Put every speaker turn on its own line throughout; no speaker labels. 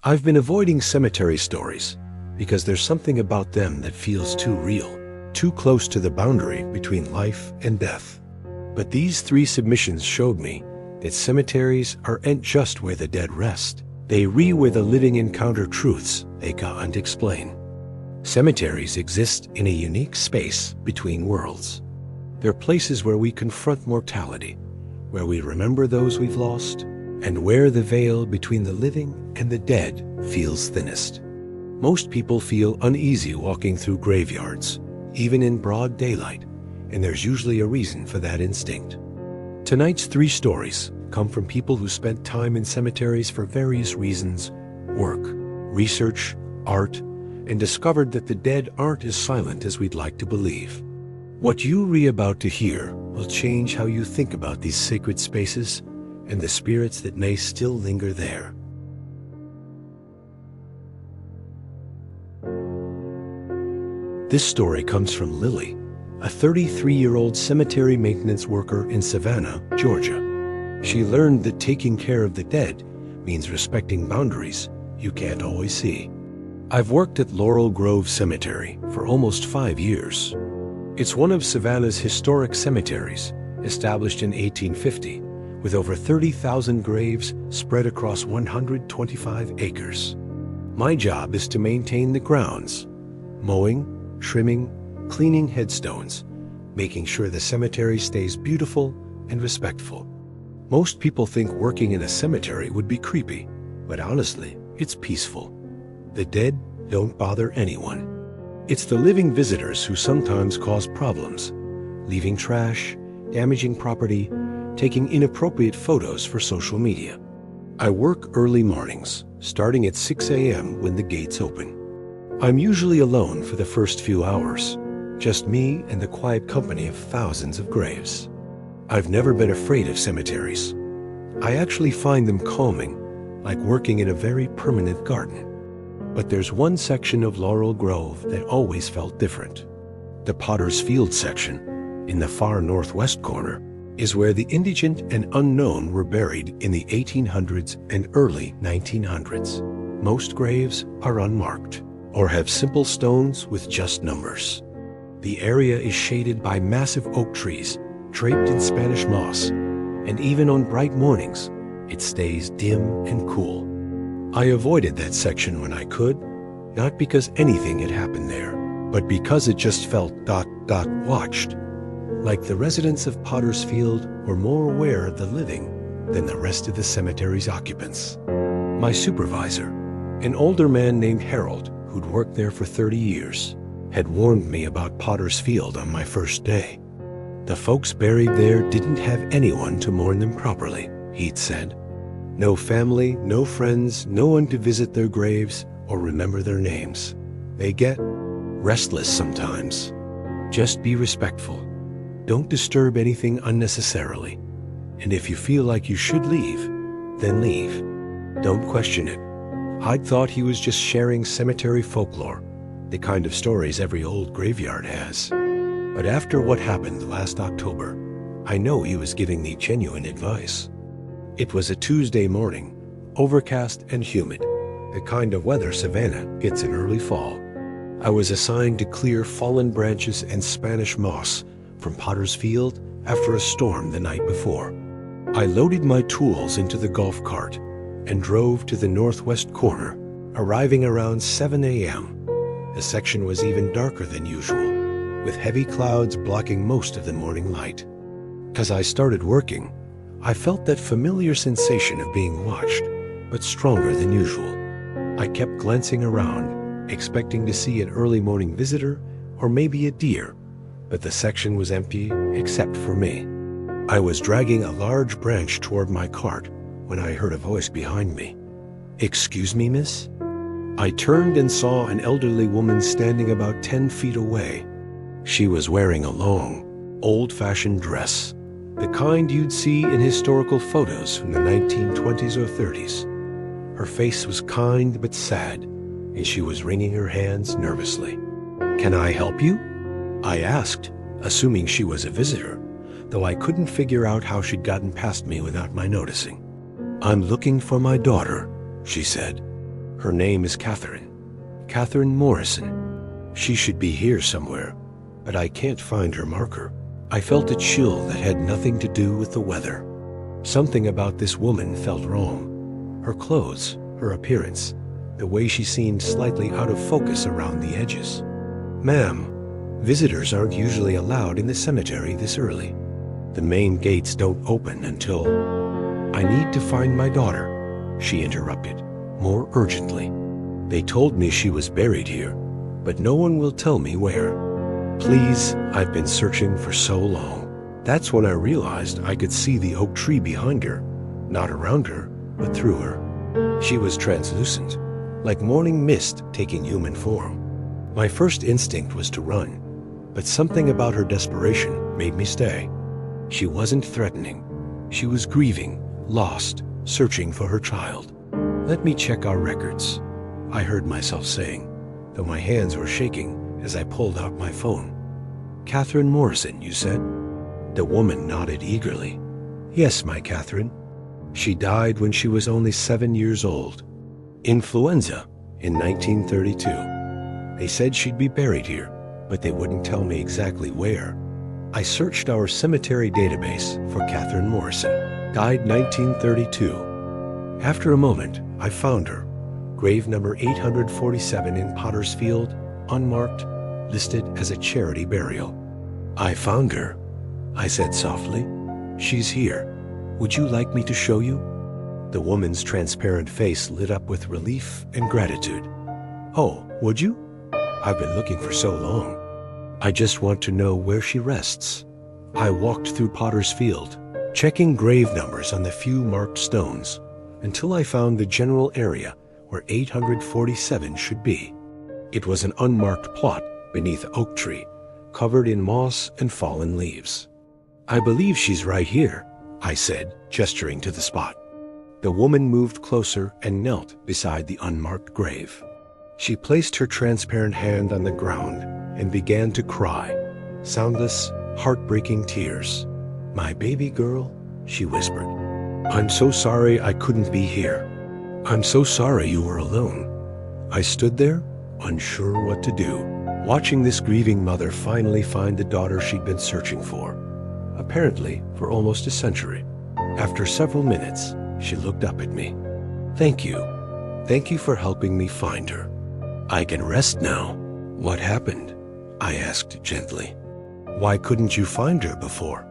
I've been avoiding cemetery stories because there's something about them that feels too real, too close to the boundary between life and death. But these 3 submissions showed me that cemeteries aren't just where the dead rest. They where the living encounter truths they can't explain. Cemeteries exist in a unique space between worlds. They're places where we confront mortality, where we remember those we've lost, and where the veil between the living and the dead feels thinnest. Most people feel uneasy walking through graveyards, even in broad daylight, and there's usually a reason for that instinct. Tonight's 3 stories come from people who spent time in cemeteries for various reasons: work, research, art, and discovered that the dead aren't as silent as we'd like to believe. What you're about to hear will change how you think about these sacred spaces and the spirits that may still linger there. This story comes from Lily, a 33-year-old cemetery maintenance worker in Savannah, Georgia. She learned that taking care of the dead means respecting boundaries you can't always see. I've worked at Laurel Grove Cemetery for almost 5 years. It's one of Savannah's historic cemeteries, established in 1850, with over 30,000 graves spread across 125 acres. My job is to maintain the grounds, mowing, trimming, cleaning headstones, making sure the cemetery stays beautiful and respectful. Most people think working in a cemetery would be creepy, but honestly, it's peaceful. The dead don't bother anyone. It's the living visitors who sometimes cause problems, leaving trash, damaging property, taking inappropriate photos for social media. I work early mornings, starting at 6 a.m. when the gates open. I'm usually alone for the first few hours, just me and the quiet company of thousands of graves. I've never been afraid of cemeteries. I actually find them calming, like working in a very permanent garden. But there's one section of Laurel Grove that always felt different. The Potter's Field section, in the far northwest corner, is where the indigent and unknown were buried in the 1800s and early 1900s. Most graves are unmarked or have simple stones with just numbers. The area is shaded by massive oak trees draped in Spanish moss, and even on bright mornings, it stays dim and cool. I avoided that section when I could, not because anything had happened there, but because it just felt watched. Like the residents of Potter's Field were more aware of the living than the rest of the cemetery's occupants. My supervisor, an older man named Harold, who'd worked there for 30 years, had warned me about Potter's Field on my first day. The folks buried there didn't have anyone to mourn them properly, he'd said. No family, no friends, no one to visit their graves or remember their names. They get restless sometimes. Just be respectful. Don't disturb anything unnecessarily. And if you feel like you should leave, then leave. Don't question it. I'd thought he was just sharing cemetery folklore, the kind of stories every old graveyard has. But after what happened last October, I know he was giving me genuine advice. It was a Tuesday morning, overcast and humid, the kind of weather Savannah gets in early fall. I was assigned to clear fallen branches and Spanish moss from Potter's Field after a storm the night before. I loaded my tools into the golf cart and drove to the northwest corner, arriving around 7 a.m. The section was even darker than usual, with heavy clouds blocking most of the morning light. As I started working, I felt that familiar sensation of being watched, but stronger than usual. I kept glancing around, expecting to see an early morning visitor or maybe a deer, but the section was empty except for me. I was dragging a large branch toward my cart when I heard a voice behind me. "Excuse me, miss?" I turned and saw an elderly woman standing about 10 feet away. She was wearing a long, old-fashioned dress, the kind you'd see in historical photos from the 1920s or 30s. Her face was kind but sad, and she was wringing her hands nervously. "Can I help you?" I asked, assuming she was a visitor, though I couldn't figure out how she'd gotten past me without my noticing. "I'm looking for my daughter," she said. Her name is Catherine Morrison. She should be here somewhere, but I can't find her marker. I felt a chill that had nothing to do with the weather. Something about this woman felt wrong. Her clothes, her appearance, the way she seemed slightly out of focus around the edges. Ma'am, visitors aren't usually allowed in the cemetery this early. The main gates don't open until... I need to find my daughter, she interrupted, more urgently. They told me she was buried here, but no one will tell me where. Please, I've been searching for so long. That's when I realized I could see the oak tree behind her, not around her, but through her. She was translucent, like morning mist taking human form. My first instinct was to run, but something about her desperation made me stay. She wasn't threatening. She was grieving, lost, searching for her child. Let me check our records, I heard myself saying, though my hands were shaking as I pulled out my phone. Catherine Morrison, you said? The woman nodded eagerly. Yes, my Catherine. She died when she was only 7 years old. Influenza in 1932. They said she'd be buried here, but they wouldn't tell me exactly where. I searched our cemetery database for Catherine Morrison. Died 1932. After a moment, I found her. Grave number 847 in Potter's Field, unmarked, listed as a charity burial. I found her, I said softly. She's here. Would you like me to show you? The woman's transparent face lit up with relief and gratitude. Oh, would you? I've been looking for so long. I just want to know where she rests. I walked through Potter's Field, checking grave numbers on the few marked stones, until I found the general area where 847 should be. It was an unmarked plot beneath an oak tree, covered in moss and fallen leaves. I believe she's right here, I said, gesturing to the spot. The woman moved closer and knelt beside the unmarked grave. She placed her transparent hand on the ground and began to cry, soundless, heartbreaking tears. My baby girl, she whispered. I'm so sorry I couldn't be here. I'm so sorry you were alone. I stood there, unsure what to do, watching this grieving mother finally find the daughter she'd been searching for, apparently for almost a century. After several minutes, she looked up at me. Thank you. Thank you for helping me find her. I can rest now. What happened? I asked gently. Why couldn't you find her before?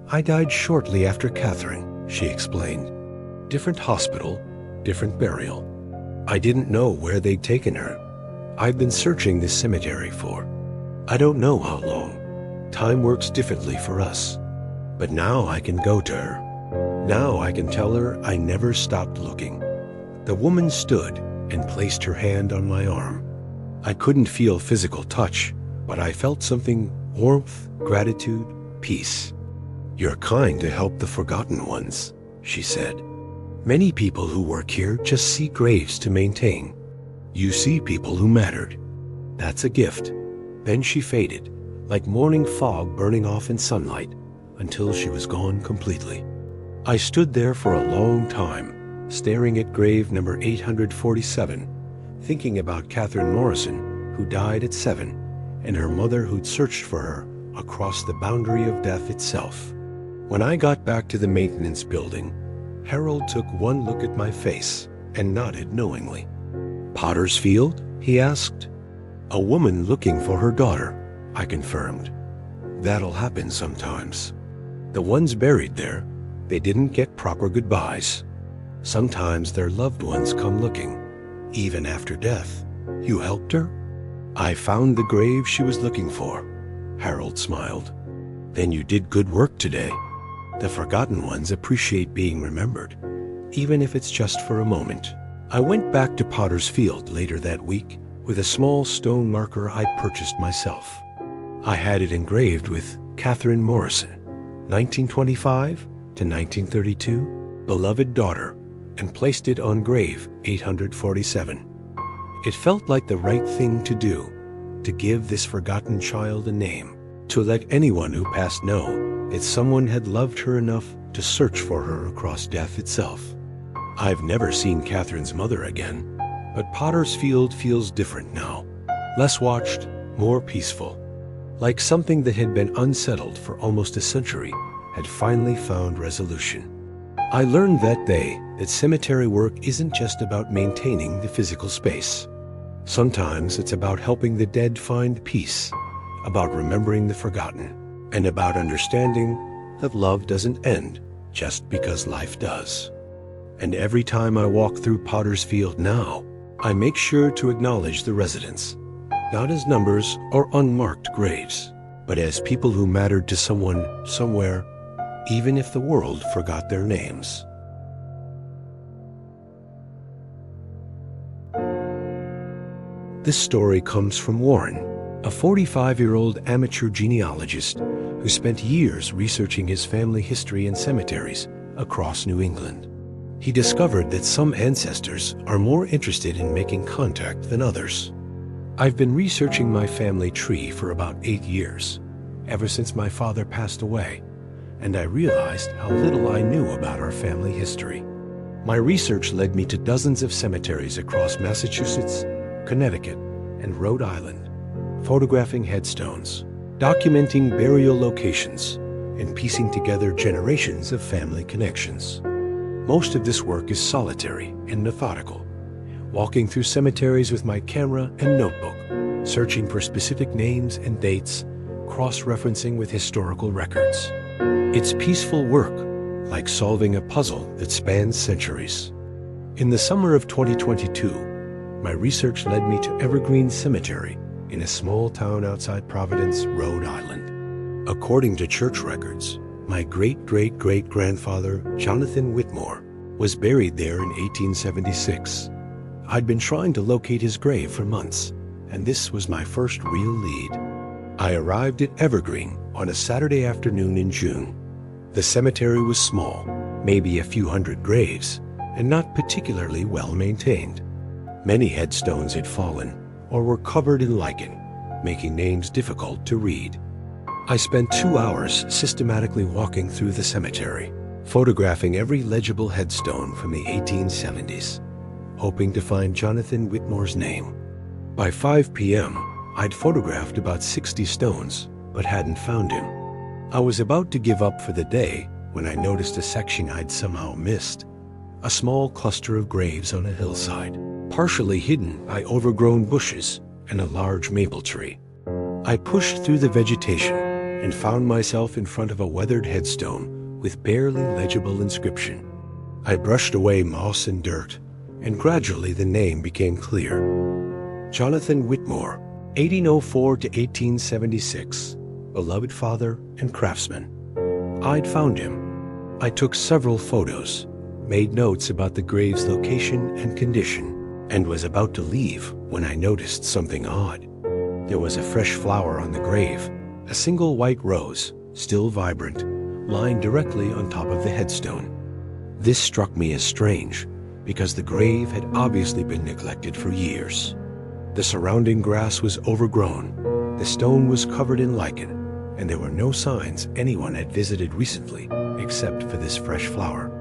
I died shortly after Catherine, she explained. Different hospital, different burial. I didn't know where they'd taken her. I've been searching this cemetery for, I don't know how long. Time works differently for us. But now I can go to her. Now I can tell her I never stopped looking. The woman stood and placed her hand on my arm. I couldn't feel physical touch, but I felt something: warmth, gratitude, peace. You're kind to help the forgotten ones, she said. Many people who work here just see graves to maintain. You see people who mattered. That's a gift. Then she faded, like morning fog burning off in sunlight, until she was gone completely. I stood there for a long time, staring at grave number 847, thinking about Catherine Morrison, who died at 7, and her mother who'd searched for her across the boundary of death itself. When I got back to the maintenance building, Harold took one look at my face and nodded knowingly. Potter's Field? He asked. A woman looking for her daughter, I confirmed. That'll happen sometimes. The ones buried there, they didn't get proper goodbyes. Sometimes their loved ones come looking, even after death. You helped her? I found the grave she was looking for, Harold smiled. Then you did good work today. The forgotten ones appreciate being remembered, even if it's just for a moment. I went back to Potter's Field later that week with a small stone marker I purchased myself. I had it engraved with Catherine Morrison, 1925 to 1932, beloved daughter, and placed it on grave 847. It felt like the right thing to do, to give this forgotten child a name, to let anyone who passed know that someone had loved her enough to search for her across death itself. I've never seen Catherine's mother again, But Potter's Field feels different now. Less watched, more peaceful. Like something that had been unsettled for almost a century had finally found resolution. I learned that day that cemetery work isn't just about maintaining the physical space. Sometimes it's about helping the dead find peace, about remembering the forgotten, and about understanding that love doesn't end just because life does. And every time I walk through Potter's Field now, I make sure to acknowledge the residents, not as numbers or unmarked graves, but as people who mattered to someone somewhere, even if the world forgot their names. This story comes from Warren, a 45-year-old amateur genealogist who spent years researching his family history in cemeteries across New England. He discovered that some ancestors are more interested in making contact than others. I've been researching my family tree for about 8 years, ever since my father passed away, and I realized how little I knew about our family history. My research led me to dozens of cemeteries across Massachusetts, Connecticut, and Rhode Island, photographing headstones, documenting burial locations, and piecing together generations of family connections. Most of this work is solitary and methodical, walking through cemeteries with my camera and notebook, searching for specific names and dates, cross-referencing with historical records. It's peaceful work, like solving a puzzle that spans centuries. In the summer of 2022, my research led me to Evergreen Cemetery in a small town outside Providence, Rhode Island. According to church records, my great-great-great-grandfather, Jonathan Whitmore, was buried there in 1876. I'd been trying to locate his grave for months, and this was my first real lead. I arrived at Evergreen on a Saturday afternoon in June. The cemetery was small, maybe a few hundred graves, and not particularly well maintained. Many headstones had fallen or were covered in lichen, making names difficult to read. I spent 2 hours systematically walking through the cemetery, photographing every legible headstone from the 1870s, hoping to find Jonathan Whitmore's name. By 5 p.m., I'd photographed about 60 stones, but hadn't found him. I was about to give up for the day when I noticed a section I'd somehow missed, a small cluster of graves on a hillside, partially hidden by overgrown bushes and a large maple tree. I pushed through the vegetation and found myself in front of a weathered headstone with barely legible inscription. I brushed away moss and dirt, and gradually the name became clear. Jonathan Whitmore, 1804 to 1876, beloved father and craftsman. I'd found him. I took several photos, made notes about the grave's location and condition, and was about to leave when I noticed something odd. There was a fresh flower on the grave, a single white rose, still vibrant, lying directly on top of the headstone. This struck me as strange, because the grave had obviously been neglected for years. The surrounding grass was overgrown, the stone was covered in lichen, and there were no signs anyone had visited recently except for this fresh flower.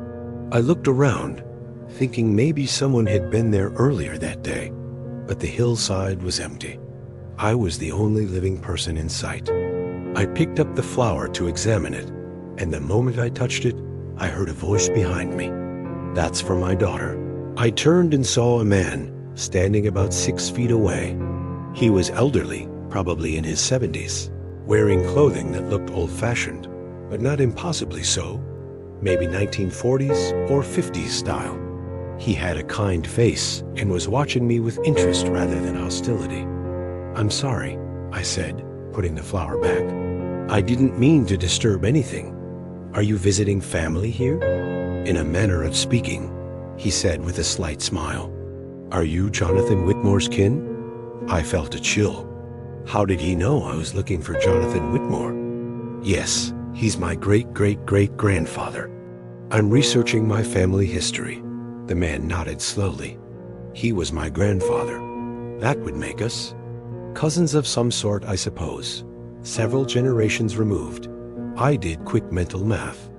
I looked around, thinking maybe someone had been there earlier that day, but the hillside was empty. I was the only living person in sight. I picked up the flower to examine it, and the moment I touched it, I heard a voice behind me. "That's for my daughter." I turned and saw a man standing about 6 feet away. He was elderly, probably in his 70s, wearing clothing that looked old-fashioned, but not impossibly so, maybe 1940s or 50s style. He had a kind face and was watching me with interest rather than hostility. "I'm sorry," I said, putting the flower back. "I didn't mean to disturb anything. Are you visiting family here?" In a manner of speaking, he said with a slight smile. "Are you Jonathan Whitmore's kin?" I felt a chill. How did he know I was looking for Jonathan Whitmore? "Yes, he's my great-great-great-grandfather. I'm researching my family history." The man nodded slowly. "He was my grandfather. That would make us cousins of some sort, I suppose. Several generations removed." I did quick mental math.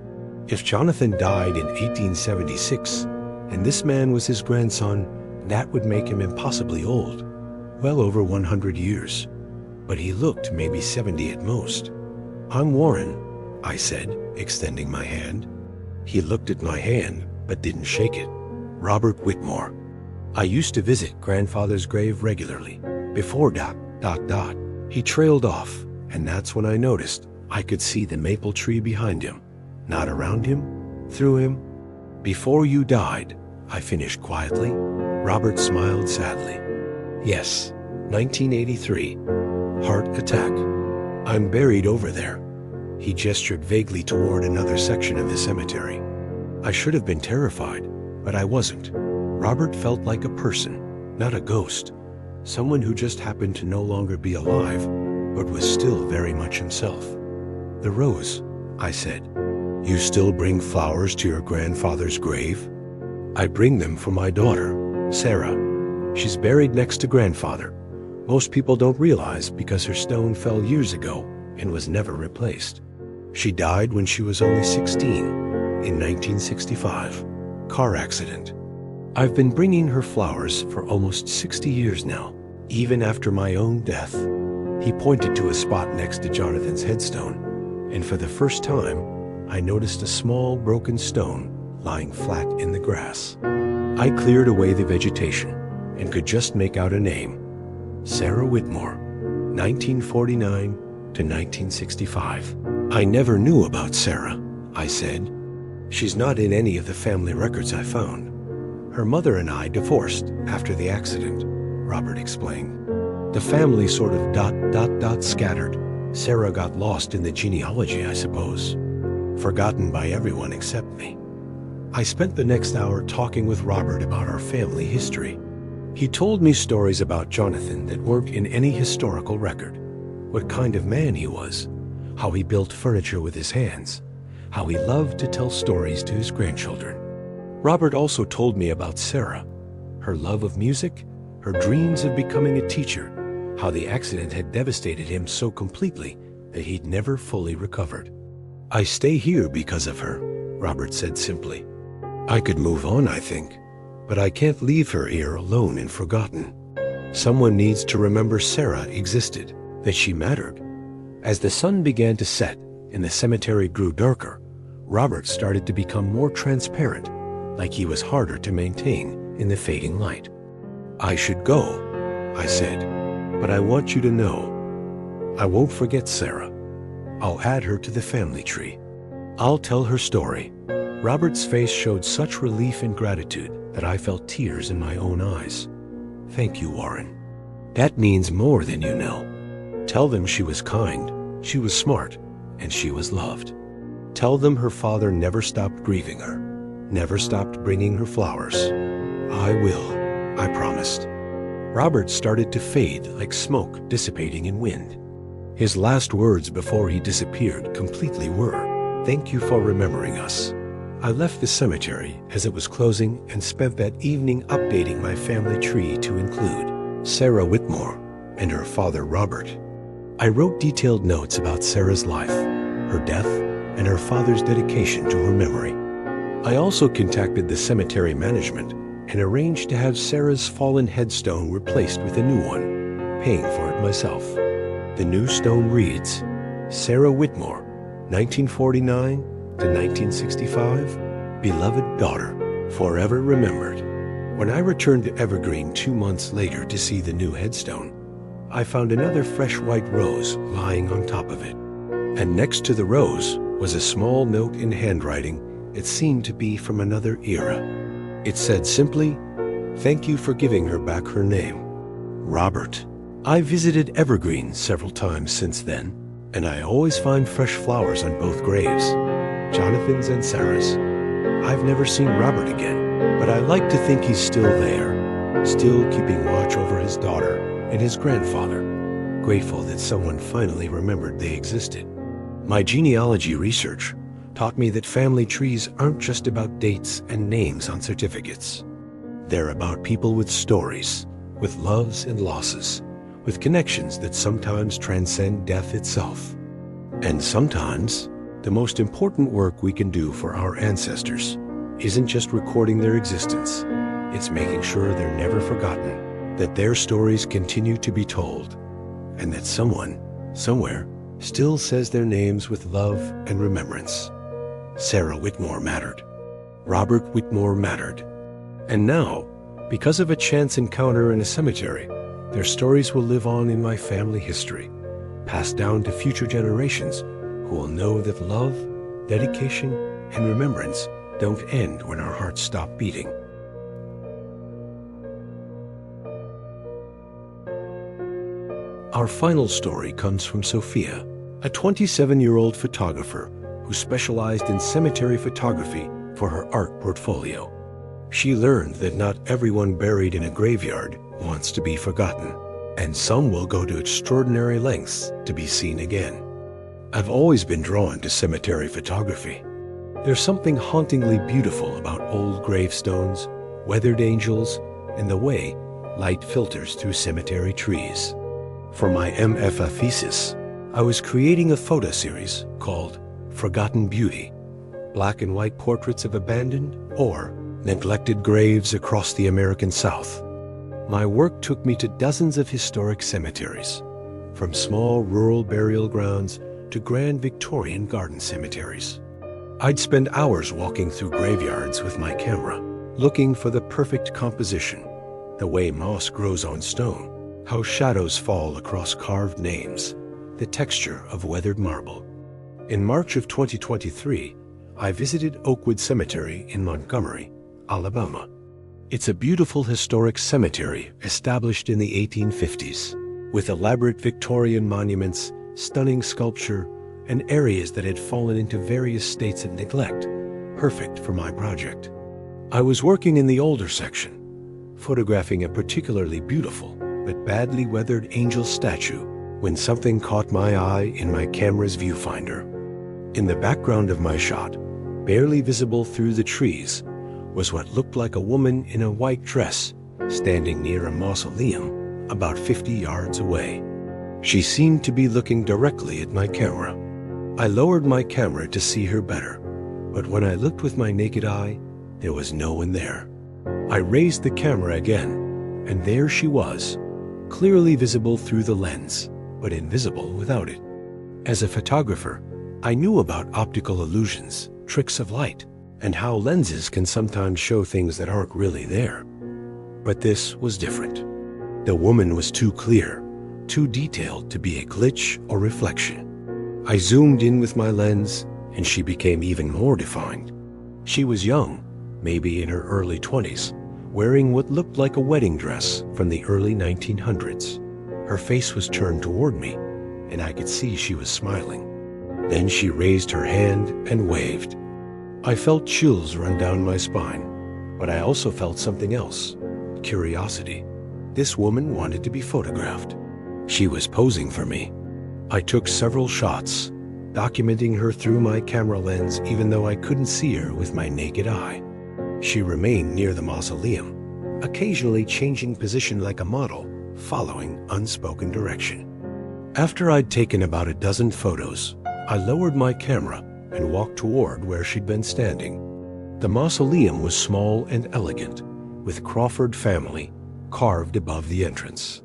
If Jonathan died in 1876, and this man was his grandson, That would make him impossibly old, well over 100 years. But he looked maybe 70 at most. "I'm Warren," I said, extending my hand. He looked at my hand, but didn't shake it. "Robert Whitmore. I used to visit grandfather's grave regularly, before ... He trailed off, and that's when I noticed I could see the maple tree behind him. Not around him, through him. "Before you died," I finished quietly. Robert smiled sadly. "Yes, 1983. Heart attack. I'm buried over there." He gestured vaguely toward another section of the cemetery. I should have been terrified, but I wasn't. Robert felt like a person, not a ghost. Someone who just happened to no longer be alive, but was still very much himself. "The rose," I said. "You still bring flowers to your grandfather's grave?" "I bring them for my daughter, Sarah. She's buried next to grandfather. Most people don't realize because her stone fell years ago and was never replaced. She died when she was only 16, in 1965. Car accident. I've been bringing her flowers for almost 60 years now, even after my own death." He pointed to a spot next to Jonathan's headstone, and for the first time, I noticed a small broken stone lying flat in the grass. I cleared away the vegetation and could just make out a name. Sarah Whitmore, 1949 to 1965. "I never knew about Sarah," I said. "She's not in any of the family records I found. Her mother and I divorced after the accident," Robert explained. "The family sort of scattered. Sarah got lost in the genealogy, I suppose. Forgotten by everyone except me." I spent the next hour talking with Robert about our family history. He told me stories about Jonathan that weren't in any historical record. What kind of man he was, how he built furniture with his hands, how he loved to tell stories to his grandchildren. Robert also told me about Sarah, her love of music, her dreams of becoming a teacher, how the accident had devastated him so completely that he'd never fully recovered. "I stay here because of her," Robert said simply. "I could move on, I think, but I can't leave her here alone and forgotten. Someone needs to remember Sarah existed, that she mattered." As the sun began to set and the cemetery grew darker, Robert started to become more transparent, like he was harder to maintain in the fading light. "I should go," I said, "but I want you to know, I won't forget Sarah. I'll add her to the family tree. I'll tell her story." Robert's face showed such relief and gratitude that I felt tears in my own eyes. "Thank you, Warren. That means more than you know. Tell them she was kind, she was smart, and she was loved. Tell them her father never stopped grieving her, never stopped bringing her flowers." "I will," I promised. Robert started to fade like smoke dissipating in wind. His last words before he disappeared completely were, "Thank you for remembering us." I left the cemetery as it was closing and spent that evening updating my family tree to include Sarah Whitmore and her father Robert. I wrote detailed notes about Sarah's life, her death, and her father's dedication to her memory. I also contacted the cemetery management and arranged to have Sarah's fallen headstone replaced with a new one, paying for it myself. The new stone reads, "Sarah Whitmore, 1949 to 1965, beloved daughter, forever remembered." When I returned to Evergreen 2 months later to see the new headstone, I found another fresh white rose lying on top of it. And next to the rose was a small note in handwriting it seemed to be from another era. It said simply, "Thank you for giving her back her name, Robert." I visited Evergreen several times since then, and I always find fresh flowers on both graves, Jonathan's and Sarah's. I've never seen Robert again, but I like to think he's still there, still keeping watch over his daughter and his grandfather, grateful that someone finally remembered they existed. My genealogy research taught me that family trees aren't just about dates and names on certificates. They're about people with stories, with loves and losses, with connections that sometimes transcend death itself. And sometimes, the most important work we can do for our ancestors isn't just recording their existence, It's making sure they're never forgotten, that their stories continue to be told, and that someone, somewhere, still says their names with love and remembrance. Sarah Whitmore mattered. Robert Whitmore mattered. And now, because of a chance encounter in a cemetery, their stories will live on in my family history, passed down to future generations who will know that love, dedication, and remembrance don't end when our hearts stop beating. Our final story comes from Sophia, a 27-year-old photographer who specialized in cemetery photography for her art portfolio. She learned that not everyone buried in a graveyard wants to be forgotten, and some will go to extraordinary lengths to be seen again. I've always been drawn to cemetery photography. There's something hauntingly beautiful about old gravestones, weathered angels, and the way light filters through cemetery trees. For my MFA thesis, I was creating a photo series called Forgotten Beauty, black and white portraits of abandoned or neglected graves across the American South. My work took me to dozens of historic cemeteries, from small rural burial grounds to grand Victorian garden cemeteries. I'd spend hours walking through graveyards with my camera, looking for the perfect composition, the way moss grows on stone, how shadows fall across carved names, the texture of weathered marble. In March of 2023, I visited Oakwood Cemetery in Montgomery, Alabama. It's a beautiful historic cemetery established in the 1850s, with elaborate Victorian monuments, stunning sculpture, and areas that had fallen into various states of neglect, perfect for my project. I was working in the older section, photographing a particularly beautiful but badly weathered angel statue when something caught my eye in my camera's viewfinder. In the background of my shot, barely visible through the trees, was what looked like a woman in a white dress standing near a mausoleum about 50 yards away. She seemed to be looking directly at my camera. I lowered my camera to see her better, but when I looked with my naked eye, there was no one there. I raised the camera again, and there she was, clearly visible through the lens, but invisible without it. As a photographer, I knew about optical illusions, tricks of light, and how lenses can sometimes show things that aren't really there. But this was different. The woman was too clear, too detailed to be a glitch or reflection. I zoomed in with my lens, and she became even more defined. She was young, maybe in her early 20s, wearing what looked like a wedding dress from the early 1900s. Her face was turned toward me, and I could see she was smiling. Then she raised her hand and waved. I felt chills run down my spine, but I also felt something else, curiosity. This woman wanted to be photographed. She was posing for me. I took several shots, documenting her through my camera lens even though I couldn't see her with my naked eye. She remained near the mausoleum, occasionally changing position like a model, following unspoken direction. After I'd taken about a dozen photos, I lowered my camera and walked toward where she'd been standing. The mausoleum was small and elegant, with Crawford family carved above the entrance.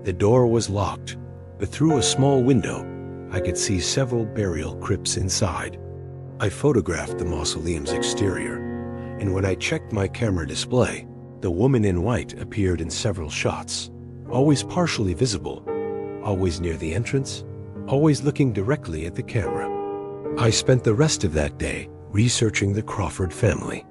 The door was locked, but through a small window, I could see several burial crypts inside. I photographed the mausoleum's exterior, and when I checked my camera display, the woman in white appeared in several shots, always partially visible, always near the entrance, always looking directly at the camera. I spent the rest of that day researching the Crawford family.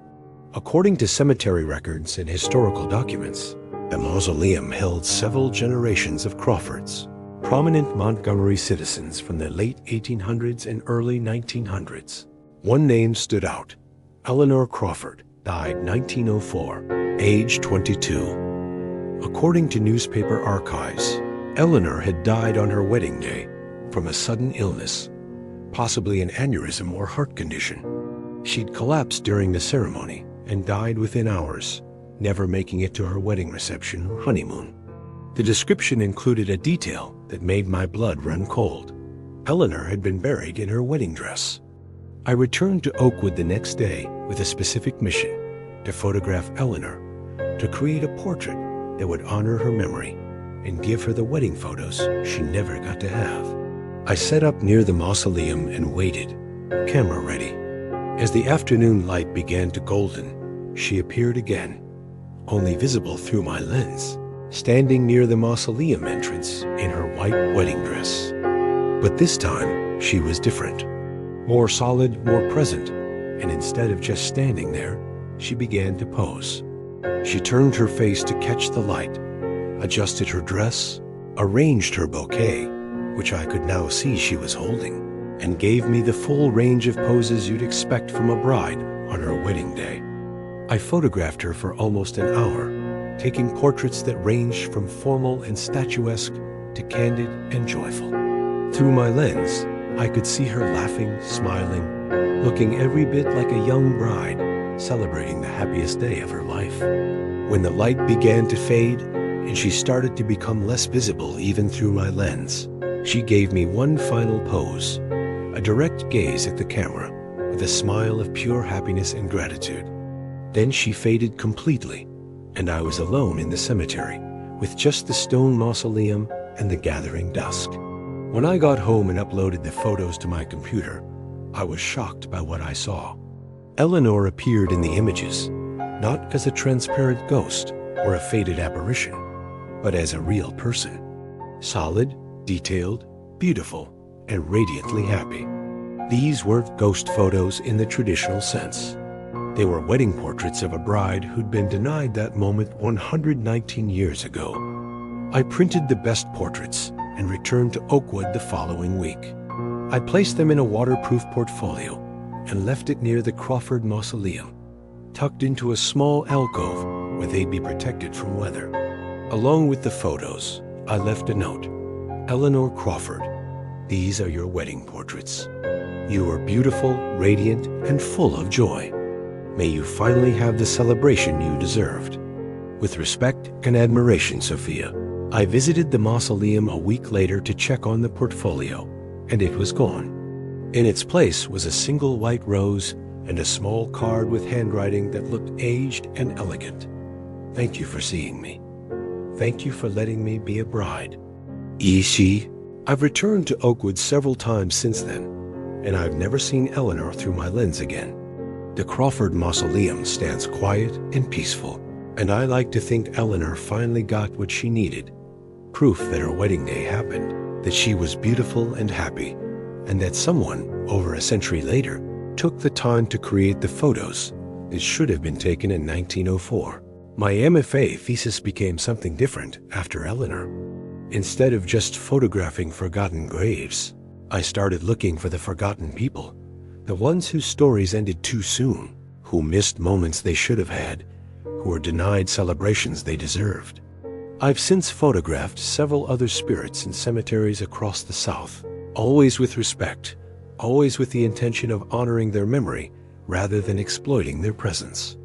According to cemetery records and historical documents, the mausoleum held several generations of Crawfords, prominent Montgomery citizens from the late 1800s and early 1900s. One name stood out. Eleanor Crawford died 1904, age 22. According to newspaper archives, Eleanor had died on her wedding day from a sudden illness, possibly an aneurysm or heart condition. She'd collapsed during the ceremony and died within hours, never making it to her wedding reception or honeymoon. The description included a detail that made my blood run cold. Eleanor had been buried in her wedding dress. I returned to Oakwood the next day with a specific mission: to photograph Eleanor, to create a portrait that would honor her memory and give her the wedding photos she never got to have. I set up near the mausoleum and waited, camera ready. As the afternoon light began to golden, she appeared again, only visible through my lens, standing near the mausoleum entrance in her white wedding dress. But this time, she was different, more solid, more present, and instead of just standing there, she began to pose. She turned her face to catch the light, adjusted her dress, arranged her bouquet, which I could now see she was holding, and gave me the full range of poses you'd expect from a bride on her wedding day. I photographed her for almost an hour, taking portraits that ranged from formal and statuesque to candid and joyful. Through my lens, I could see her laughing, smiling, looking every bit like a young bride, celebrating the happiest day of her life. When the light began to fade and she started to become less visible even through my lens, she gave me one final pose, a direct gaze at the camera with a smile of pure happiness and gratitude. Then she faded completely, and I was alone in the cemetery with just the stone mausoleum and the gathering dusk. When I got home and uploaded the photos to my computer, I was shocked by what I saw. Eleanor appeared in the images, not as a transparent ghost or a faded apparition, but as a real person. Solid, detailed, beautiful, and radiantly happy. These weren't ghost photos in the traditional sense. They were wedding portraits of a bride who'd been denied that moment 119 years ago. I printed the best portraits and returned to Oakwood the following week. I placed them in a waterproof portfolio and left it near the Crawford Mausoleum, tucked into a small alcove where they'd be protected from weather. Along with the photos, I left a note. Eleanor Crawford, these are your wedding portraits. You are beautiful, radiant, and full of joy. May you finally have the celebration you deserved. With respect and admiration, Sophia. I visited the mausoleum a week later to check on the portfolio, and it was gone. In its place was a single white rose and a small card with handwriting that looked aged and elegant. Thank you for seeing me. Thank you for letting me be a bride. E.C. I've returned to Oakwood several times since then, and I've never seen Eleanor through my lens again. The Crawford Mausoleum stands quiet and peaceful, and I like to think Eleanor finally got what she needed. Proof that her wedding day happened, that she was beautiful and happy, and that someone, over a century later, took the time to create the photos that should have been taken in 1904. My MFA thesis became something different after Eleanor. Instead of just photographing forgotten graves, I started looking for the forgotten people, the ones whose stories ended too soon, who missed moments they should have had, who were denied celebrations they deserved. I've since photographed several other spirits in cemeteries across the South, always with respect, always with the intention of honoring their memory rather than exploiting their presence.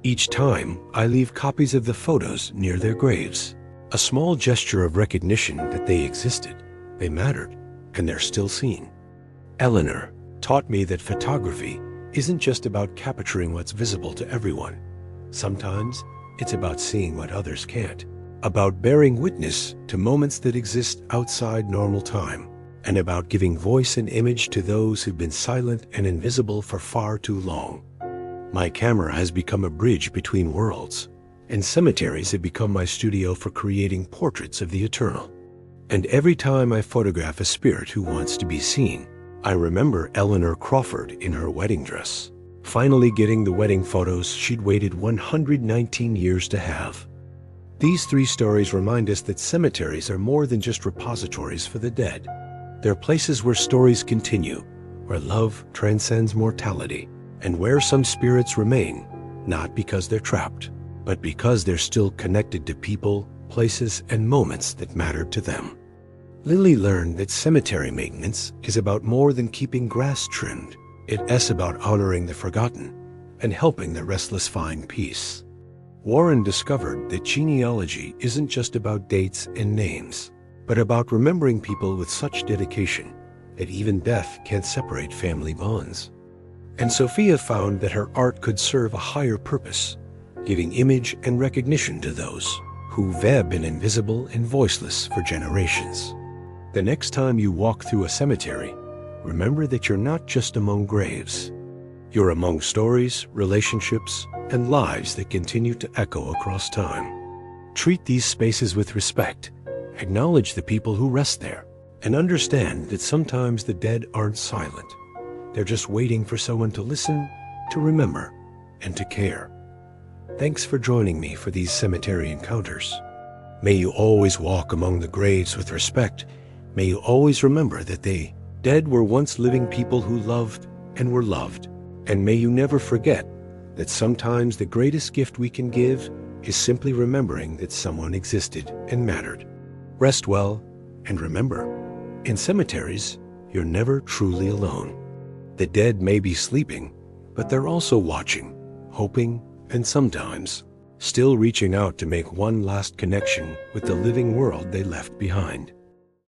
Each time, I leave copies of the photos near their graves, a small gesture of recognition that they existed, they mattered, and they're still seen. Eleanor taught me that photography isn't just about capturing what's visible to everyone. Sometimes it's about seeing what others can't, about bearing witness to moments that exist outside normal time, and about giving voice and image to those who've been silent and invisible for far too long. My camera has become a bridge between worlds, and cemeteries have become my studio for creating portraits of the eternal. And every time I photograph a spirit who wants to be seen, I remember Eleanor Crawford in her wedding dress, finally getting the wedding photos she'd waited 119 years to have. These three stories remind us that cemeteries are more than just repositories for the dead. They're places where stories continue, where love transcends mortality, and where some spirits remain, not because they're trapped, but because they're still connected to people, places, and moments that mattered to them. Lily learned that cemetery maintenance is about more than keeping grass trimmed. It's about honoring the forgotten and helping the restless find peace. Warren discovered that genealogy isn't just about dates and names, but about remembering people with such dedication that even death can't separate family bonds. And Sophia found that her art could serve a higher purpose, giving image and recognition to those who've been invisible and voiceless for generations. The next time you walk through a cemetery, remember that you're not just among graves. You're among stories, relationships, and lives that continue to echo across time. Treat these spaces with respect, acknowledge the people who rest there, and understand that sometimes the dead aren't silent. They're just waiting for someone to listen, to remember, and to care. Thanks for joining me for these cemetery encounters. May you always walk among the graves with respect. May you always remember that the dead were once living people who loved and were loved. And may you never forget that sometimes the greatest gift we can give is simply remembering that someone existed and mattered. Rest well, and remember, in cemeteries, you're never truly alone. The dead may be sleeping, but they're also watching, hoping, and sometimes still reaching out to make one last connection with the living world they left behind.